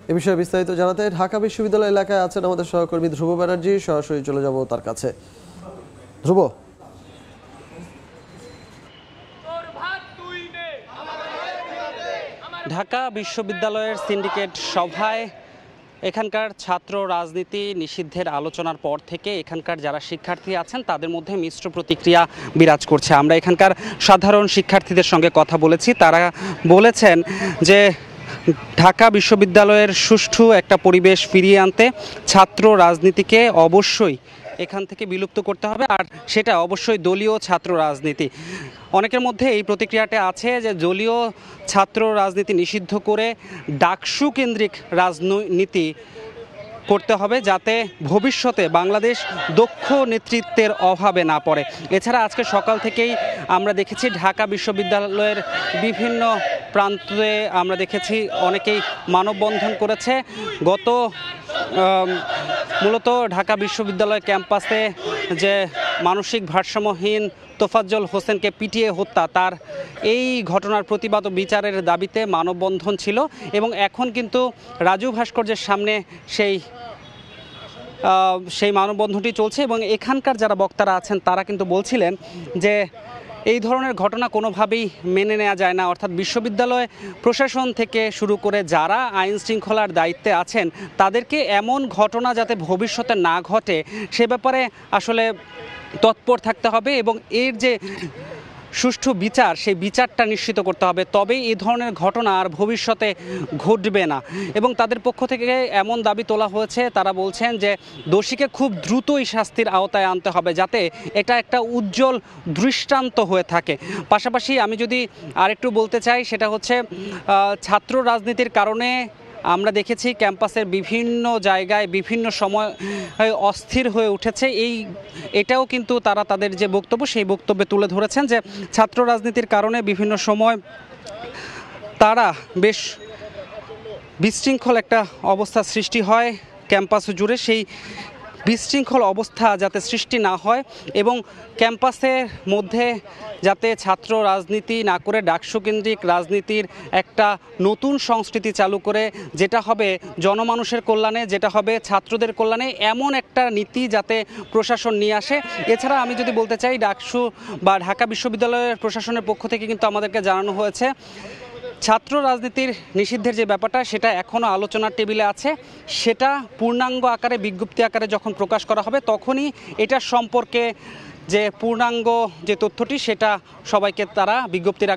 এ বিষয়ে বিস্তারিত জানাতে ঢাকা বিশ্ববিদ্যালয় এলাকায় আছেন আমাদের সহকর্মী ধ্রুব ব্যানার্জি। সরাসরি চলে যাব তার কাছে। ধ্রুব, ঢাকা বিশ্ববিদ্যালয়ের সিন্ডিকেট সভায় এখানকার ছাত্র রাজনীতি নিষিদ্ধের আলোচনার পর থেকে এখানকার যারা শিক্ষার্থী আছেন তাদের মধ্যে মিশ্র প্রতিক্রিয়া বিরাজ করছে। আমরা এখানকার সাধারণ শিক্ষার্থীদের সঙ্গে কথা বলেছি, তারা বলেছেন যে ঢাকা বিশ্ববিদ্যালয়ের সুষ্ঠু একটা পরিবেশ ফিরিয়ে আনতে ছাত্র রাজনীতিকে অবশ্যই এখান থেকে বিলুপ্ত করতে হবে, আর সেটা অবশ্যই দলীয় ছাত্র রাজনীতি। অনেকের মধ্যে এই প্রতিক্রিয়াটা আছে যে দলীয় ছাত্র রাজনীতি নিষিদ্ধ করে ডাকসু কেন্দ্রিক রাজনীতি করতে হবে, যাতে ভবিষ্যতে বাংলাদেশ দক্ষ নেতৃত্বের অভাবে না পড়ে। এছাড়া আজকে সকাল থেকেই আমরা দেখেছি ঢাকা বিশ্ববিদ্যালয়ের বিভিন্ন প্রান্তে আমরা দেখেছি অনেকেই মানববন্ধন করেছে। মূলত ঢাকা বিশ্ববিদ্যালয় ক্যাম্পাসে যে মানসিক ভারসাম্যহীন তোফাজ্জল হোসেনকে পিটিয়ে হত্যা, তার এই ঘটনার প্রতিবাদ ও বিচারের দাবিতে মানববন্ধন ছিল এবং এখন কিন্তু রাজু ভাস্কর্যের সামনে সেই মানববন্ধনটি চলছে। এবং এখানকার যারা বক্তারা আছেন তারা কিন্তু বলছিলেন যে এই ধরনের ঘটনা কোনোভাবেই মেনে নেওয়া যায় না, অর্থাৎ বিশ্ববিদ্যালয় প্রশাসন থেকে শুরু করে যারা আইন শৃঙ্খলার দায়িত্বে আছেন তাদেরকে এমন ঘটনা যাতে ভবিষ্যতে না ঘটে সে ব্যাপারে আসলে তৎপর থাকতে হবে এবং এর যে সুষ্ঠু বিচার সেই বিচারটা নিশ্চিত করতে হবে, তবেই এই ধরনের ঘটনা আর ভবিষ্যতে ঘটবে না। এবং তাদের পক্ষ থেকে এমন দাবি তোলা হয়েছে, তারা বলছেন যে দোষীকে খুব দ্রুতই শাস্তির আওতায় আনতে হবে যাতে এটা একটা উজ্জ্বল দৃষ্টান্ত হয়ে থাকে। পাশাপাশি আমি যদি আরেকটু বলতে চাই সেটা হচ্ছে ছাত্র রাজনীতির কারণে আমরা দেখেছি ক্যাম্পাসের বিভিন্ন জায়গায় বিভিন্ন সময় অস্থির হয়ে উঠেছে। এটাও কিন্তু তারা তাদের যে বক্তব্য সেই বক্তব্যে তুলে ধরেছেন যে ছাত্র রাজনীতির কারণে বিভিন্ন সময় তারা বেশ বিশৃঙ্খল একটা অবস্থা সৃষ্টি হয় ক্যাম্পাস জুড়ে। সেই বিশৃঙ্খল অবস্থা যাতে সৃষ্টি না হয় এবং ক্যাম্পাসের মধ্যে যাতে ছাত্র রাজনীতি না করে ডাকসু কেন্দ্রিক রাজনীতির একটা নতুন সংস্কৃতি চালু করে যেটা হবে জনমানুষের কল্যাণে, যেটা হবে ছাত্রদের কল্যাণে, এমন একটা নীতি যাতে প্রশাসন নিয়ে আসে। এছাড়া আমি যদি বলতে চাই ডাকসু বা ঢাকা বিশ্ববিদ্যালয়ের প্রশাসনের পক্ষ থেকে কিন্তু আমাদেরকে জানানো হয়েছে ছাত্র রাজনীতির নিষিদ্ধের যে ব্যাপারটা সেটা এখনও আলোচনার টেবিলে আছে, সেটা পূর্ণাঙ্গ আকারে বিজ্ঞপ্তি আকারে যখন প্রকাশ করা হবে তখনই এটা সম্পর্কে যে পূর্ণাঙ্গ যে তথ্যটি সেটা সবাইকে তারা বিজ্ঞপ্তির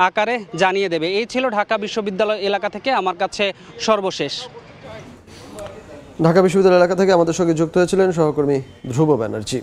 আকারে জানিয়ে দেবে। এই ছিল ঢাকা বিশ্ববিদ্যালয় এলাকা থেকে আমার কাছে সর্বশেষ। ঢাকা বিশ্ববিদ্যালয় এলাকা থেকে আমাদের সঙ্গে যুক্ত হয়েছিলেন সহকর্মী ধ্রুব ব্যানার্জি।